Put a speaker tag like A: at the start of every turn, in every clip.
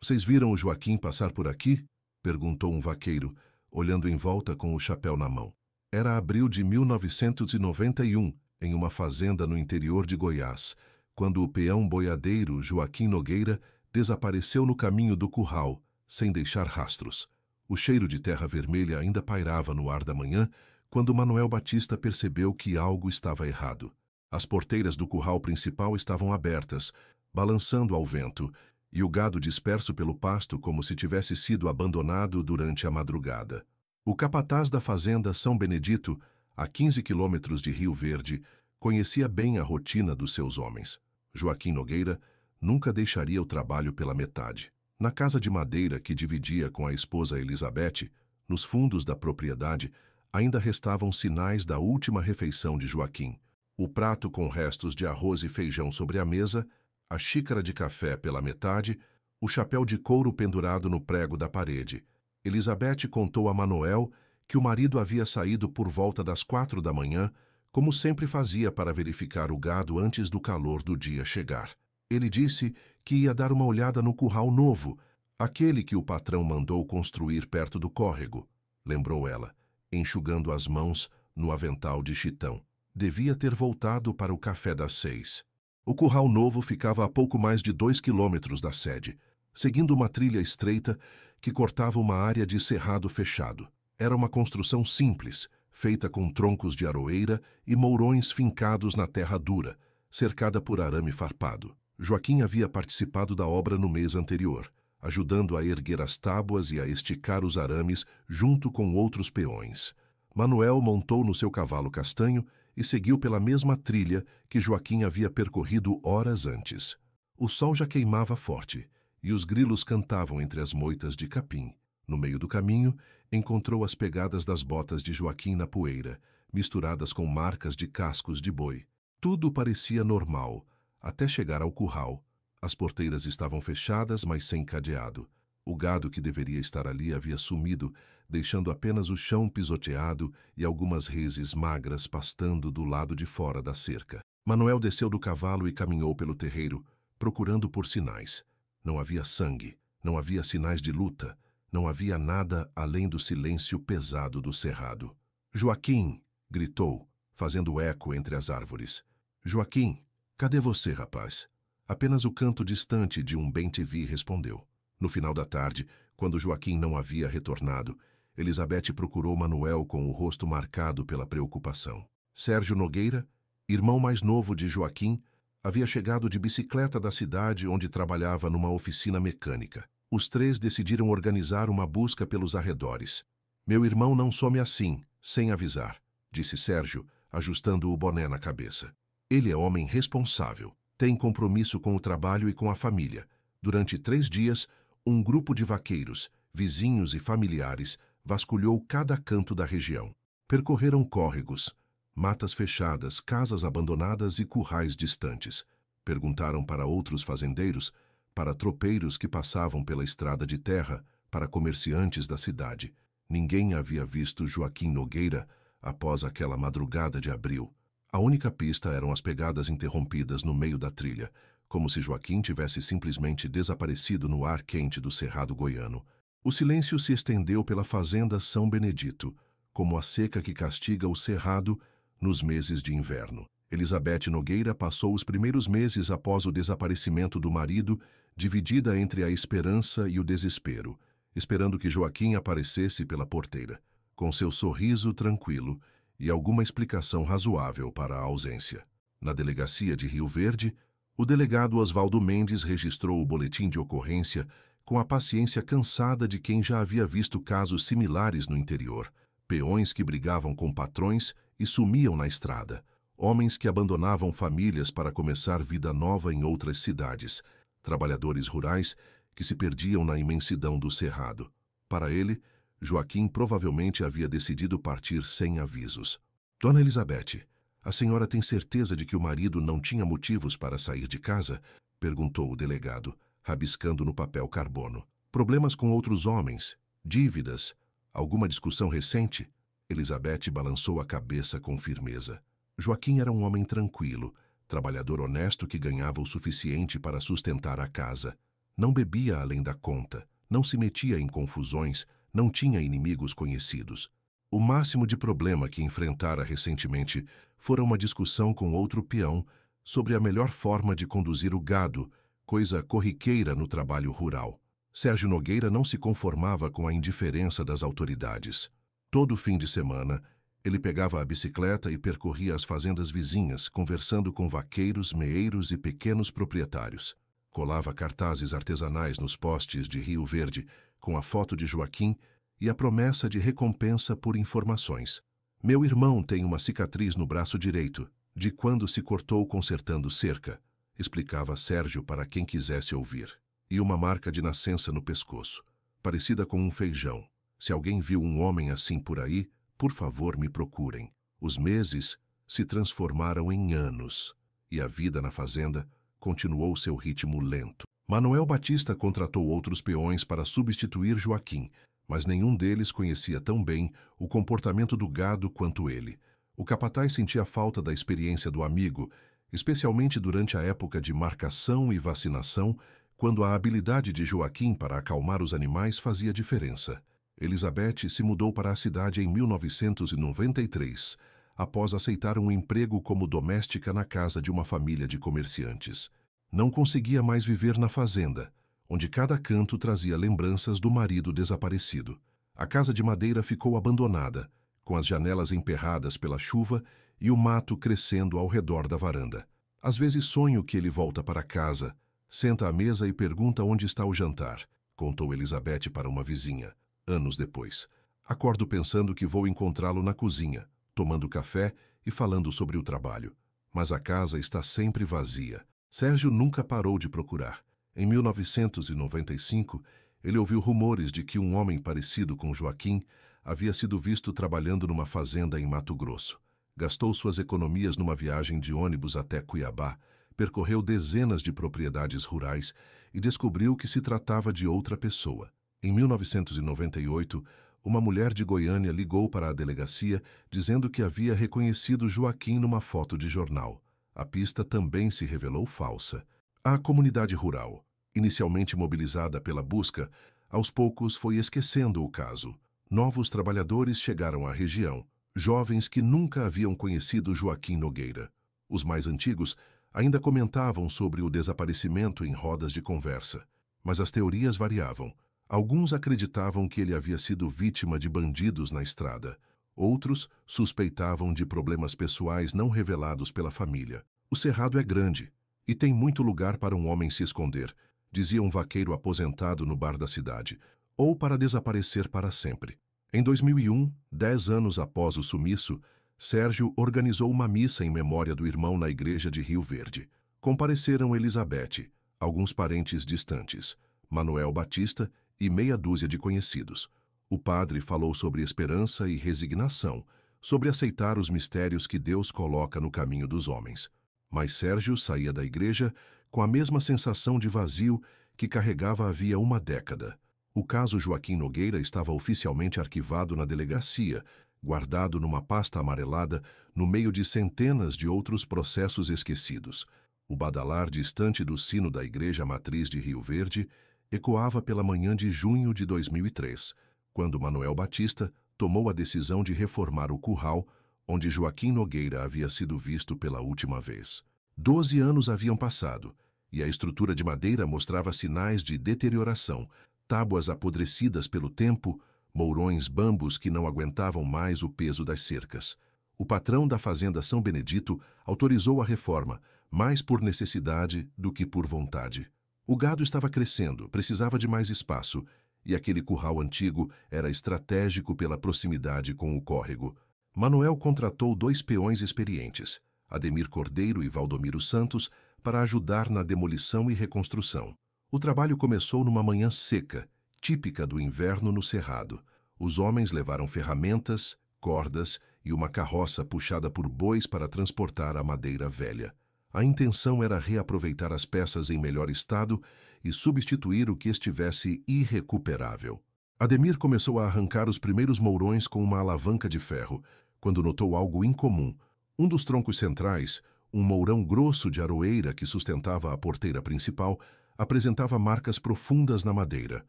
A: Vocês viram o Joaquim passar por aqui? Perguntou um vaqueiro, olhando em volta com o chapéu na mão. Era abril de 1991, em uma fazenda no interior de Goiás, quando o peão boiadeiro Joaquim Nogueira desapareceu no caminho do curral, sem deixar rastros. O cheiro de terra vermelha ainda pairava no ar da manhã, quando Manuel Batista percebeu que algo estava errado. As porteiras do curral principal estavam abertas, balançando ao vento, e o gado disperso pelo pasto como se tivesse sido abandonado durante a madrugada. O capataz da fazenda São Benedito, a 15 quilômetros de Rio Verde, conhecia bem a rotina dos seus homens. Joaquim Nogueira nunca deixaria o trabalho pela metade. Na casa de madeira que dividia com a esposa Elizabeth, nos fundos da propriedade, ainda restavam sinais da última refeição de Joaquim. O prato com restos de arroz e feijão sobre a mesa, a xícara de café pela metade, o chapéu de couro pendurado no prego da parede. Elizabeth contou a Manuel que o marido havia saído por volta das 4 da manhã, como sempre fazia para verificar o gado antes do calor do dia chegar. Ele disse que ia dar uma olhada no curral novo, aquele que o patrão mandou construir perto do córrego, lembrou ela, enxugando as mãos no avental de chitão. Devia ter voltado para o café das 6. O curral novo ficava a pouco mais de 2 quilômetros da sede, seguindo uma trilha estreita que cortava uma área de cerrado fechado. Era uma construção simples, feita com troncos de aroeira e mourões fincados na terra dura, cercada por arame farpado. Joaquim havia participado da obra no mês anterior, ajudando a erguer as tábuas e a esticar os arames junto com outros peões. Manuel montou no seu cavalo castanho e seguiu pela mesma trilha que Joaquim havia percorrido horas antes. O sol já queimava forte, e os grilos cantavam entre as moitas de capim. No meio do caminho, encontrou as pegadas das botas de Joaquim na poeira, misturadas com marcas de cascos de boi. Tudo parecia normal, até chegar ao curral. As porteiras estavam fechadas, mas sem cadeado. O gado que deveria estar ali havia sumido, deixando apenas o chão pisoteado e algumas reses magras pastando do lado de fora da cerca. Manuel desceu do cavalo e caminhou pelo terreiro, procurando por sinais. Não havia sangue, não havia sinais de luta, não havia nada além do silêncio pesado do cerrado. "Joaquim!" gritou, fazendo eco entre as árvores. "Joaquim, cadê você, rapaz?" Apenas o canto distante de um bem-te-vi respondeu. No final da tarde, quando Joaquim não havia retornado, Elizabeth procurou Manuel com o rosto marcado pela preocupação. Sérgio Nogueira, irmão mais novo de Joaquim, havia chegado de bicicleta da cidade onde trabalhava numa oficina mecânica. Os três decidiram organizar uma busca pelos arredores. "Meu irmão não some assim, sem avisar", disse Sérgio, ajustando o boné na cabeça. "Ele é homem responsável, tem compromisso com o trabalho e com a família. Durante 3 dias, um grupo de vaqueiros, vizinhos e familiares vasculhou cada canto da região. Percorreram córregos, matas fechadas, casas abandonadas e currais distantes. Perguntaram para outros fazendeiros, para tropeiros que passavam pela estrada de terra, para comerciantes da cidade. Ninguém havia visto Joaquim Nogueira após aquela madrugada de abril. A única pista eram as pegadas interrompidas no meio da trilha, como se Joaquim tivesse simplesmente desaparecido no ar quente do cerrado goiano. O silêncio se estendeu pela fazenda São Benedito, como a seca que castiga o cerrado nos meses de inverno. Elizabeth Nogueira passou os primeiros meses após o desaparecimento do marido, dividida entre a esperança e o desespero, esperando que Joaquim aparecesse pela porteira, com seu sorriso tranquilo e alguma explicação razoável para a ausência. Na delegacia de Rio Verde, o delegado Oswaldo Mendes registrou o boletim de ocorrência com a paciência cansada de quem já havia visto casos similares no interior, peões que brigavam com patrões e sumiam na estrada, homens que abandonavam famílias para começar vida nova em outras cidades, trabalhadores rurais que se perdiam na imensidão do cerrado. Para ele, Joaquim provavelmente havia decidido partir sem avisos. "Dona Elizabeth, a senhora tem certeza de que o marido não tinha motivos para sair de casa?" perguntou o delegado, rabiscando no papel carbono. "Problemas com outros homens? Dívidas? Alguma discussão recente?" Elizabeth balançou a cabeça com firmeza. Joaquim era um homem tranquilo, trabalhador honesto que ganhava o suficiente para sustentar a casa. Não bebia além da conta, não se metia em confusões, não tinha inimigos conhecidos. O máximo de problema que enfrentara recentemente fora uma discussão com outro peão sobre a melhor forma de conduzir o gado, coisa corriqueira no trabalho rural. Sérgio Nogueira não se conformava com a indiferença das autoridades. Todo fim de semana, ele pegava a bicicleta e percorria as fazendas vizinhas, conversando com vaqueiros, meeiros e pequenos proprietários. Colava cartazes artesanais nos postes de Rio Verde, com a foto de Joaquim e a promessa de recompensa por informações. Meu irmão tem uma cicatriz no braço direito, de quando se cortou consertando cerca, explicava Sérgio para quem quisesse ouvir. E uma marca de nascença no pescoço, parecida com um feijão. Se alguém viu um homem assim por aí, por favor me procurem. Os meses se transformaram em anos, e a vida na fazenda continuou seu ritmo lento. Manuel Batista contratou outros peões para substituir Joaquim, mas nenhum deles conhecia tão bem o comportamento do gado quanto ele. O capataz sentia falta da experiência do amigo, especialmente durante a época de marcação e vacinação, quando a habilidade de Joaquim para acalmar os animais fazia diferença. Elizabeth se mudou para a cidade em 1993, após aceitar um emprego como doméstica na casa de uma família de comerciantes. Não conseguia mais viver na fazenda, onde cada canto trazia lembranças do marido desaparecido. A casa de madeira ficou abandonada, com as janelas emperradas pela chuva e o mato crescendo ao redor da varanda. Às vezes sonho que ele volta para casa, senta à mesa e pergunta onde está o jantar, contou Elizabeth para uma vizinha, anos depois. Acordo pensando que vou encontrá-lo na cozinha, tomando café e falando sobre o trabalho. Mas a casa está sempre vazia. Sérgio nunca parou de procurar. Em 1995, ele ouviu rumores de que um homem parecido com Joaquim havia sido visto trabalhando numa fazenda em Mato Grosso. Gastou suas economias numa viagem de ônibus até Cuiabá, percorreu dezenas de propriedades rurais e descobriu que se tratava de outra pessoa. Em 1998, uma mulher de Goiânia ligou para a delegacia dizendo que havia reconhecido Joaquim numa foto de jornal. A pista também se revelou falsa. A comunidade rural, inicialmente mobilizada pela busca, aos poucos foi esquecendo o caso. Novos trabalhadores chegaram à região, jovens que nunca haviam conhecido Joaquim Nogueira. Os mais antigos ainda comentavam sobre o desaparecimento em rodas de conversa, mas as teorias variavam. Alguns acreditavam que ele havia sido vítima de bandidos na estrada. Outros suspeitavam de problemas pessoais não revelados pela família. O cerrado é grande e tem muito lugar para um homem se esconder, dizia um vaqueiro aposentado no bar da cidade, ou para desaparecer para sempre. Em 2001, 10 anos após o sumiço, Sérgio organizou uma missa em memória do irmão na igreja de Rio Verde. Compareceram Elizabeth, alguns parentes distantes, Manuel Batista e meia dúzia de conhecidos. O padre falou sobre esperança e resignação, sobre aceitar os mistérios que Deus coloca no caminho dos homens. Mas Sérgio saía da igreja com a mesma sensação de vazio que carregava havia uma década. O caso Joaquim Nogueira estava oficialmente arquivado na delegacia, guardado numa pasta amarelada, no meio de centenas de outros processos esquecidos. O badalar distante do sino da Igreja Matriz de Rio Verde ecoava pela manhã de junho de 2003, quando Manuel Batista tomou a decisão de reformar o curral, onde Joaquim Nogueira havia sido visto pela última vez. 12 anos haviam passado, e a estrutura de madeira mostrava sinais de deterioração, tábuas apodrecidas pelo tempo, mourões bambos que não aguentavam mais o peso das cercas. O patrão da fazenda São Benedito autorizou a reforma, mais por necessidade do que por vontade. O gado estava crescendo, precisava de mais espaço, e aquele curral antigo era estratégico pela proximidade com o córrego. Manuel contratou 2 peões experientes, Ademir Cordeiro e Valdomiro Santos, para ajudar na demolição e reconstrução. O trabalho começou numa manhã seca, típica do inverno no Cerrado. Os homens levaram ferramentas, cordas e uma carroça puxada por bois para transportar a madeira velha. A intenção era reaproveitar as peças em melhor estado e substituir o que estivesse irrecuperável. Ademir começou a arrancar os primeiros mourões com uma alavanca de ferro, quando notou algo incomum. Um dos troncos centrais, um mourão grosso de aroeira que sustentava a porteira principal, apresentava marcas profundas na madeira.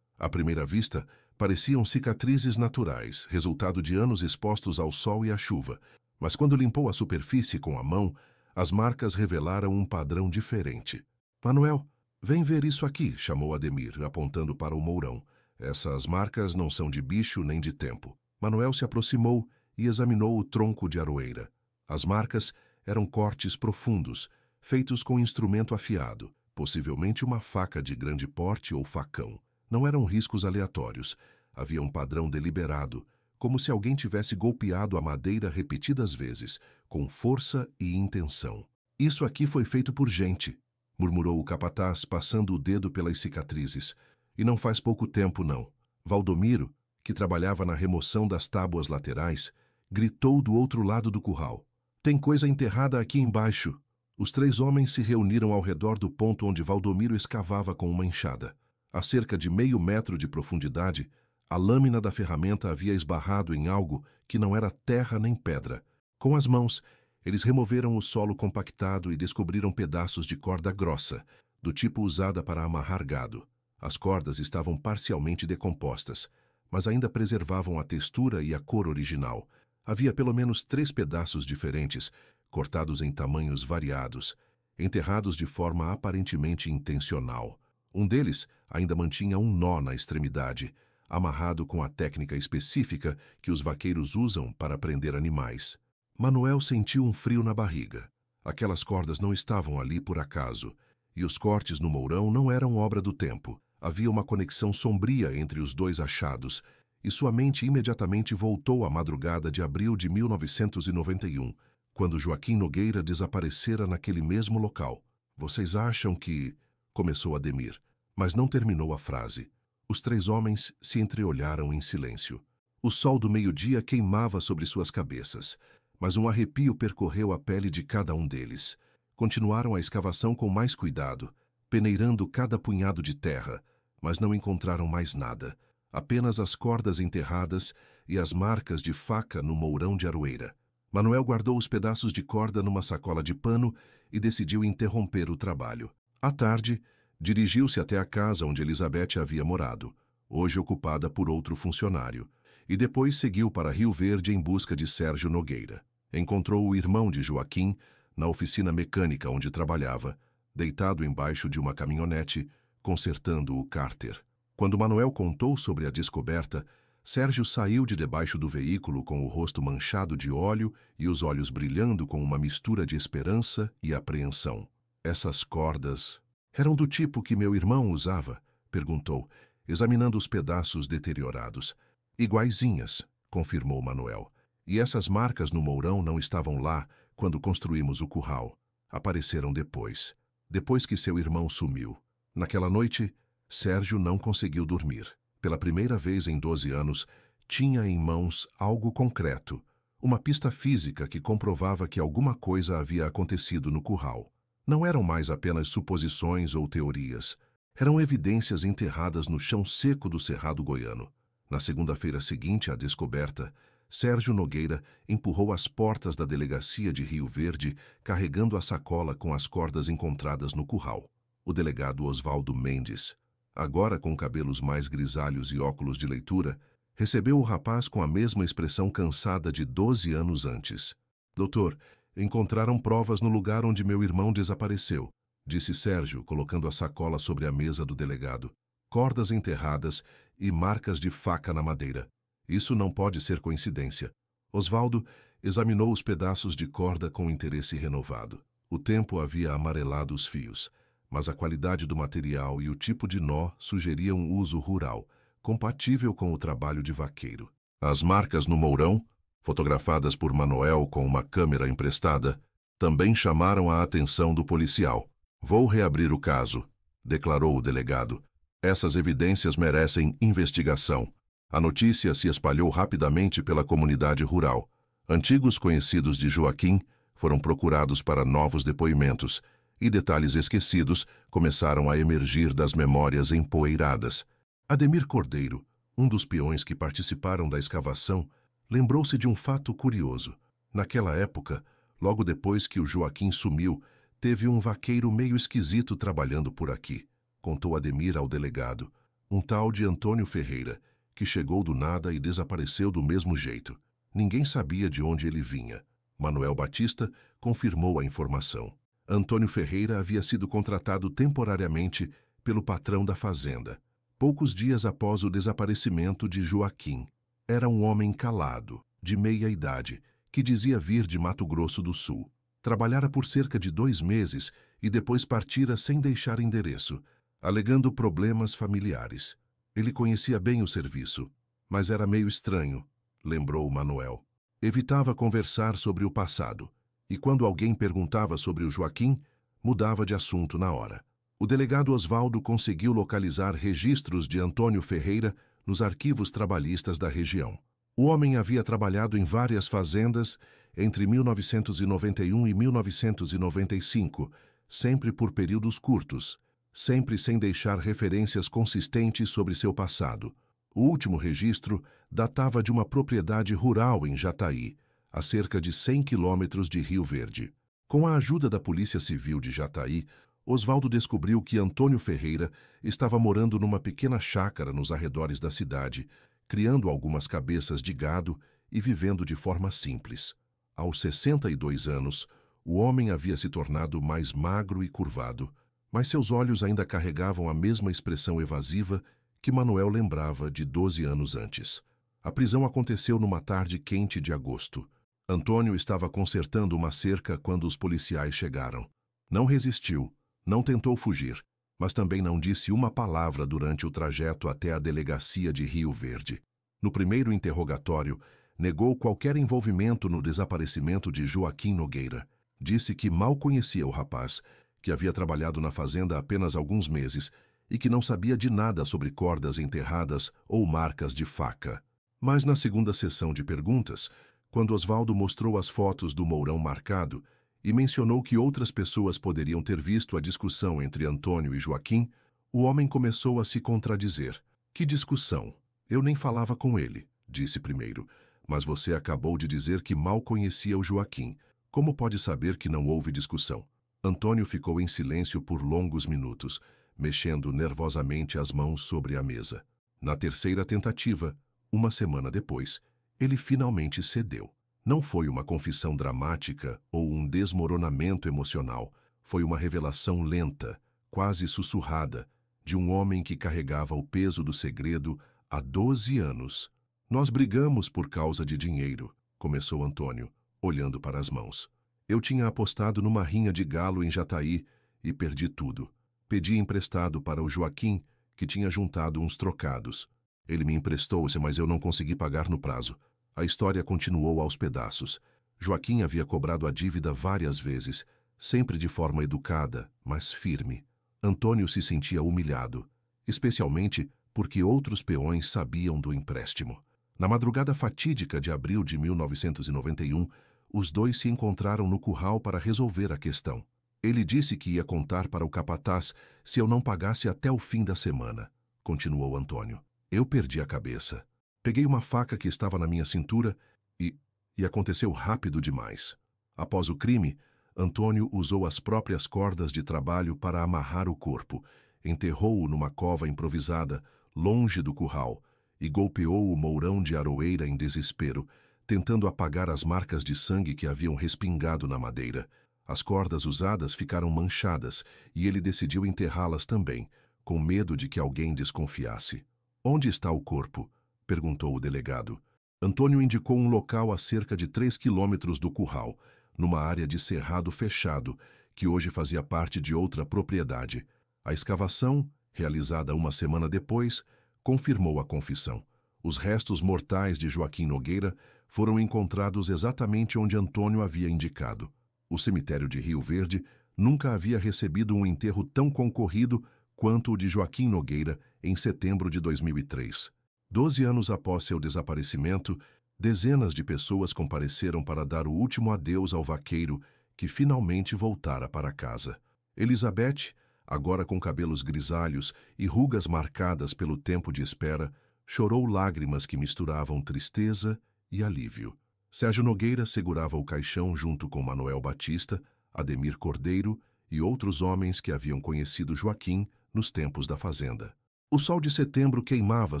A: À primeira vista, pareciam cicatrizes naturais, resultado de anos expostos ao sol e à chuva. Mas quando limpou a superfície com a mão, as marcas revelaram um padrão diferente. Manuel, vem ver isso aqui, chamou Ademir, apontando para o mourão. Essas marcas não são de bicho nem de tempo. Manuel se aproximou e examinou o tronco de aroeira. As marcas eram cortes profundos, feitos com instrumento afiado, possivelmente uma faca de grande porte ou facão. Não eram riscos aleatórios. Havia um padrão deliberado, como se alguém tivesse golpeado a madeira repetidas vezes, com força e intenção. Isso aqui foi feito por gente, murmurou o capataz, passando o dedo pelas cicatrizes. E não faz pouco tempo, não. Valdomiro, que trabalhava na remoção das tábuas laterais, gritou do outro lado do curral. Tem coisa enterrada aqui embaixo. Os 3 homens se reuniram ao redor do ponto onde Valdomiro escavava com uma enxada. A cerca de meio metro de profundidade, a lâmina da ferramenta havia esbarrado em algo que não era terra nem pedra. Com as mãos, eles removeram o solo compactado e descobriram pedaços de corda grossa, do tipo usada para amarrar gado. As cordas estavam parcialmente decompostas, mas ainda preservavam a textura e a cor original. Havia pelo menos 3 pedaços diferentes, cortados em tamanhos variados, enterrados de forma aparentemente intencional. Um deles ainda mantinha um nó na extremidade, amarrado com a técnica específica que os vaqueiros usam para prender animais. Manuel sentiu um frio na barriga. Aquelas cordas não estavam ali por acaso, e os cortes no mourão não eram obra do tempo. Havia uma conexão sombria entre os 2 achados, e sua mente imediatamente voltou à madrugada de abril de 1991, quando Joaquim Nogueira desaparecera naquele mesmo local. Vocês acham que... começou Ademir, mas não terminou a frase. Os 3 homens se entreolharam em silêncio. O sol do meio-dia queimava sobre suas cabeças, mas um arrepio percorreu a pele de cada um deles. Continuaram a escavação com mais cuidado, peneirando cada punhado de terra, mas não encontraram mais nada, apenas as cordas enterradas e as marcas de faca no mourão de aroeira. Manuel guardou os pedaços de corda numa sacola de pano e decidiu interromper o trabalho. À tarde, dirigiu-se até a casa onde Elizabeth havia morado, hoje ocupada por outro funcionário, e depois seguiu para Rio Verde em busca de Sérgio Nogueira. Encontrou o irmão de Joaquim na oficina mecânica onde trabalhava, deitado embaixo de uma caminhonete, consertando o cárter. Quando Manuel contou sobre a descoberta, Sérgio saiu de debaixo do veículo com o rosto manchado de óleo e os olhos brilhando com uma mistura de esperança e apreensão. Essas cordas... eram do tipo que meu irmão usava? Perguntou, examinando os pedaços deteriorados. Iguaizinhas, confirmou Manuel. E essas marcas no mourão não estavam lá quando construímos o curral. Apareceram depois que seu irmão sumiu. Naquela noite, Sérgio não conseguiu dormir. Pela primeira vez em 12 anos, tinha em mãos algo concreto, uma pista física que comprovava que alguma coisa havia acontecido no curral. Não eram mais apenas suposições ou teorias. Eram evidências enterradas no chão seco do Cerrado Goiano. Na segunda-feira seguinte à descoberta, Sérgio Nogueira empurrou as portas da delegacia de Rio Verde, carregando a sacola com as cordas encontradas no curral. O delegado Osvaldo Mendes, agora com cabelos mais grisalhos e óculos de leitura, recebeu o rapaz com a mesma expressão cansada de 12 anos antes. Doutor, encontraram provas no lugar onde meu irmão desapareceu, disse Sérgio, colocando a sacola sobre a mesa do delegado. Cordas enterradas e marcas de faca na madeira. Isso não pode ser coincidência. Osvaldo examinou os pedaços de corda com interesse renovado. O tempo havia amarelado os fios, mas a qualidade do material e o tipo de nó sugeriam um uso rural, compatível com o trabalho de vaqueiro. As marcas no mourão, fotografadas por Manuel com uma câmera emprestada, também chamaram a atenção do policial. Vou reabrir o caso, declarou o delegado. Essas evidências merecem investigação. A notícia se espalhou rapidamente pela comunidade rural. Antigos conhecidos de Joaquim foram procurados para novos depoimentos, e detalhes esquecidos começaram a emergir das memórias empoeiradas. Ademir Cordeiro, um dos peões que participaram da escavação, lembrou-se de um fato curioso. Naquela época, logo depois que o Joaquim sumiu, teve um vaqueiro meio esquisito trabalhando por aqui. contou Ademir ao delegado. Um tal de Antônio Ferreira, que chegou do nada e desapareceu do mesmo jeito. Ninguém sabia de onde ele vinha. Manuel Batista confirmou a informação. Antônio Ferreira havia sido contratado temporariamente pelo patrão da fazenda, poucos dias após o desaparecimento de Joaquim. Era um homem calado, de meia idade, que dizia vir de Mato Grosso do Sul. Trabalhara por cerca de 2 meses e depois partira sem deixar endereço, alegando problemas familiares. Ele conhecia bem o serviço, mas era meio estranho, lembrou Manuel. Evitava conversar sobre o passado, e quando alguém perguntava sobre o Joaquim, mudava de assunto na hora. O delegado Osvaldo conseguiu localizar registros de Antônio Ferreira nos arquivos trabalhistas da região. O homem havia trabalhado em várias fazendas entre 1991 e 1995, sempre por períodos curtos, sempre sem deixar referências consistentes sobre seu passado. O último registro datava de uma propriedade rural em Jataí, a cerca de 100 quilômetros de Rio Verde. Com a ajuda da Polícia Civil de Jataí, Osvaldo descobriu que Antônio Ferreira estava morando numa pequena chácara nos arredores da cidade, criando algumas cabeças de gado e vivendo de forma simples. Aos 62 anos, o homem havia se tornado mais magro e curvado, mas seus olhos ainda carregavam a mesma expressão evasiva que Manuel lembrava de 12 anos antes. A prisão aconteceu numa tarde quente de agosto. Antônio estava consertando uma cerca quando os policiais chegaram. Não resistiu, não tentou fugir, mas também não disse uma palavra durante o trajeto até a delegacia de Rio Verde. No primeiro interrogatório, negou qualquer envolvimento no desaparecimento de Joaquim Nogueira. Disse que mal conhecia o rapaz, que havia trabalhado na fazenda apenas alguns meses e que não sabia de nada sobre cordas enterradas ou marcas de faca. Mas na segunda sessão de perguntas, quando Osvaldo mostrou as fotos do mourão marcado e mencionou que outras pessoas poderiam ter visto a discussão entre Antônio e Joaquim, o homem começou a se contradizer. Que discussão? Eu nem falava com ele, disse primeiro, mas você acabou de dizer que mal conhecia o Joaquim. Como pode saber que não houve discussão? Antônio ficou em silêncio por longos minutos, mexendo nervosamente as mãos sobre a mesa. Na terceira tentativa, uma semana depois, ele finalmente cedeu. Não foi uma confissão dramática ou um desmoronamento emocional. Foi uma revelação lenta, quase sussurrada, de um homem que carregava o peso do segredo há 12 anos. Nós brigamos por causa de dinheiro, começou Antônio, olhando para as mãos. Eu tinha apostado numa rinha de galo em Jataí e perdi tudo. Pedi emprestado para o Joaquim, que tinha juntado uns trocados. Ele me emprestou-se, mas eu não consegui pagar no prazo. A história continuou aos pedaços. Joaquim havia cobrado a dívida várias vezes, sempre de forma educada, mas firme. Antônio se sentia humilhado, especialmente porque outros peões sabiam do empréstimo. Na madrugada fatídica de abril de 1991, os dois se encontraram no curral para resolver a questão. Ele disse que ia contar para o capataz se eu não pagasse até o fim da semana, continuou Antônio. Eu perdi a cabeça. Peguei uma faca que estava na minha cintura e aconteceu rápido demais. Após o crime, Antônio usou as próprias cordas de trabalho para amarrar o corpo, enterrou-o numa cova improvisada, longe do curral, e golpeou o mourão de aroeira em desespero, tentando apagar as marcas de sangue que haviam respingado na madeira. As cordas usadas ficaram manchadas e ele decidiu enterrá-las também, com medo de que alguém desconfiasse. Onde está o corpo? Perguntou o delegado. Antônio indicou um local a cerca de 3 quilômetros do curral, numa área de cerrado fechado, que hoje fazia parte de outra propriedade. A escavação, realizada uma semana depois, confirmou a confissão. Os restos mortais de Joaquim Nogueira foram encontrados exatamente onde Antônio havia indicado. O cemitério de Rio Verde nunca havia recebido um enterro tão concorrido quanto o de Joaquim Nogueira em setembro de 2003. 12 anos após seu desaparecimento, dezenas de pessoas compareceram para dar o último adeus ao vaqueiro que finalmente voltara para casa. Elizabeth, agora com cabelos grisalhos e rugas marcadas pelo tempo de espera, chorou lágrimas que misturavam tristeza e alívio. Sérgio Nogueira segurava o caixão junto com Manuel Batista, Ademir Cordeiro e outros homens que haviam conhecido Joaquim nos tempos da fazenda. O sol de setembro queimava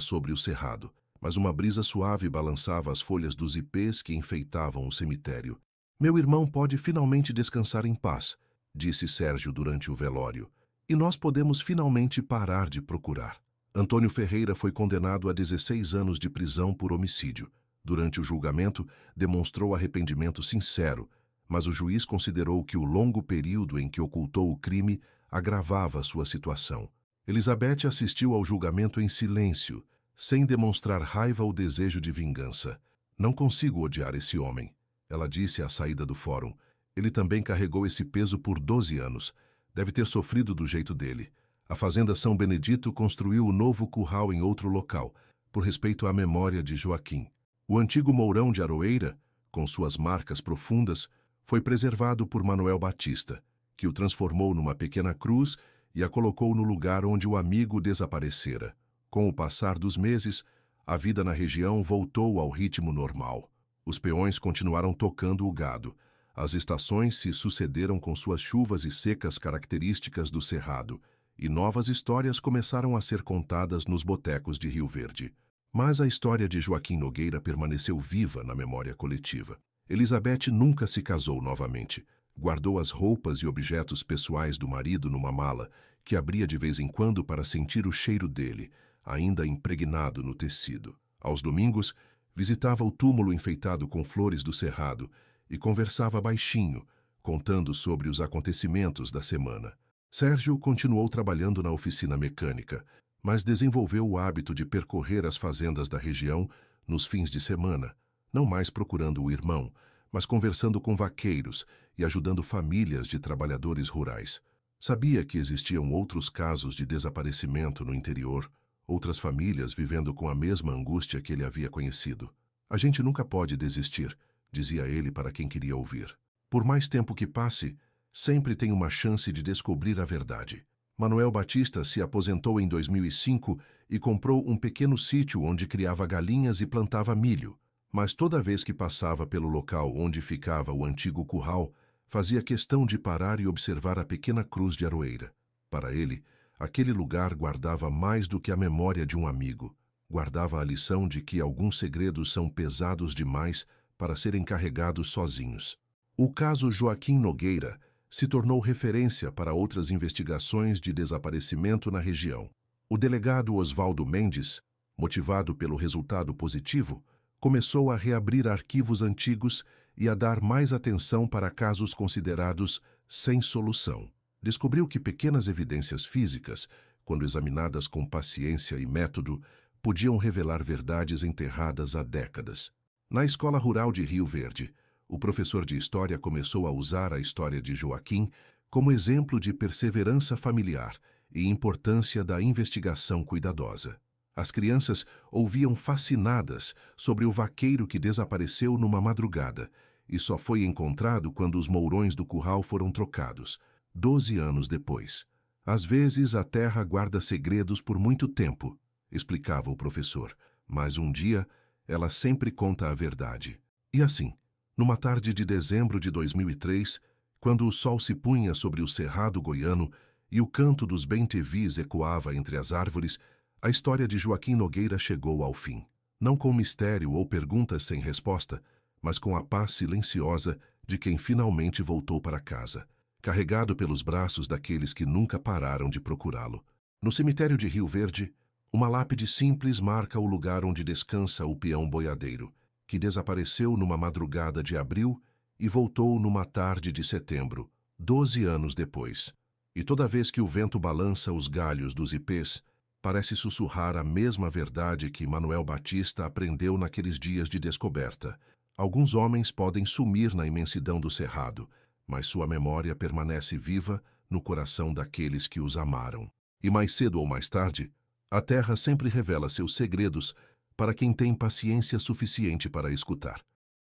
A: sobre o cerrado, mas uma brisa suave balançava as folhas dos ipês que enfeitavam o cemitério. Meu irmão pode finalmente descansar em paz, disse Sérgio durante o velório, e nós podemos finalmente parar de procurar. Antônio Ferreira foi condenado a 16 anos de prisão por homicídio. Durante o julgamento, demonstrou arrependimento sincero, mas o juiz considerou que o longo período em que ocultou o crime agravava sua situação. Elizabeth assistiu ao julgamento em silêncio, sem demonstrar raiva ou desejo de vingança. Não consigo odiar esse homem, ela disse à saída do fórum. Ele também carregou esse peso por 12 anos. Deve ter sofrido do jeito dele. A Fazenda São Benedito construiu o novo curral em outro local, por respeito à memória de Joaquim. O antigo mourão de Aroeira, com suas marcas profundas, foi preservado por Manuel Batista, que o transformou numa pequena cruz e a colocou no lugar onde o amigo desaparecera. Com o passar dos meses, a vida na região voltou ao ritmo normal. Os peões continuaram tocando o gado. As estações se sucederam com suas chuvas e secas características do cerrado, e novas histórias começaram a ser contadas nos botecos de Rio Verde. Mas a história de Joaquim Nogueira permaneceu viva na memória coletiva. Elizabeth nunca se casou novamente. Guardou as roupas e objetos pessoais do marido numa mala, que abria de vez em quando para sentir o cheiro dele, ainda impregnado no tecido. Aos domingos, visitava o túmulo enfeitado com flores do cerrado e conversava baixinho, contando sobre os acontecimentos da semana. Sérgio continuou trabalhando na oficina mecânica, mas desenvolveu o hábito de percorrer as fazendas da região nos fins de semana, não mais procurando o irmão, mas conversando com vaqueiros e ajudando famílias de trabalhadores rurais. Sabia que existiam outros casos de desaparecimento no interior, outras famílias vivendo com a mesma angústia que ele havia conhecido. A gente nunca pode desistir, dizia ele para quem queria ouvir. Por mais tempo que passe, sempre tem uma chance de descobrir a verdade. Manuel Batista se aposentou em 2005 e comprou um pequeno sítio onde criava galinhas e plantava milho. Mas toda vez que passava pelo local onde ficava o antigo curral, fazia questão de parar e observar a pequena cruz de Aroeira. Para ele, aquele lugar guardava mais do que a memória de um amigo. Guardava a lição de que alguns segredos são pesados demais para serem carregados sozinhos. O caso Joaquim Nogueira se tornou referência para outras investigações de desaparecimento na região. O delegado Oswaldo Mendes, motivado pelo resultado positivo, começou a reabrir arquivos antigos e a dar mais atenção para casos considerados sem solução. Descobriu que pequenas evidências físicas, quando examinadas com paciência e método, podiam revelar verdades enterradas há décadas. Na Escola Rural de Rio Verde, o professor de História começou a usar a história de Joaquim como exemplo de perseverança familiar e importância da investigação cuidadosa. As crianças ouviam fascinadas sobre o vaqueiro que desapareceu numa madrugada e só foi encontrado quando os mourões do curral foram trocados, 12 anos depois. Às vezes a terra guarda segredos por muito tempo, explicava o professor, mas um dia ela sempre conta a verdade. E assim, numa tarde de dezembro de 2003, quando o sol se punha sobre o cerrado goiano e o canto dos bem-te-vis ecoava entre as árvores, a história de Joaquim Nogueira chegou ao fim. Não com mistério ou perguntas sem resposta, mas com a paz silenciosa de quem finalmente voltou para casa, carregado pelos braços daqueles que nunca pararam de procurá-lo. No cemitério de Rio Verde, uma lápide simples marca o lugar onde descansa o peão boiadeiro, que desapareceu numa madrugada de abril e voltou numa tarde de setembro, 12 anos depois. E toda vez que o vento balança os galhos dos ipês, parece sussurrar a mesma verdade que Manuel Batista aprendeu naqueles dias de descoberta. Alguns homens podem sumir na imensidão do cerrado, mas sua memória permanece viva no coração daqueles que os amaram. E mais cedo ou mais tarde, a terra sempre revela seus segredos para quem tem paciência suficiente para escutar.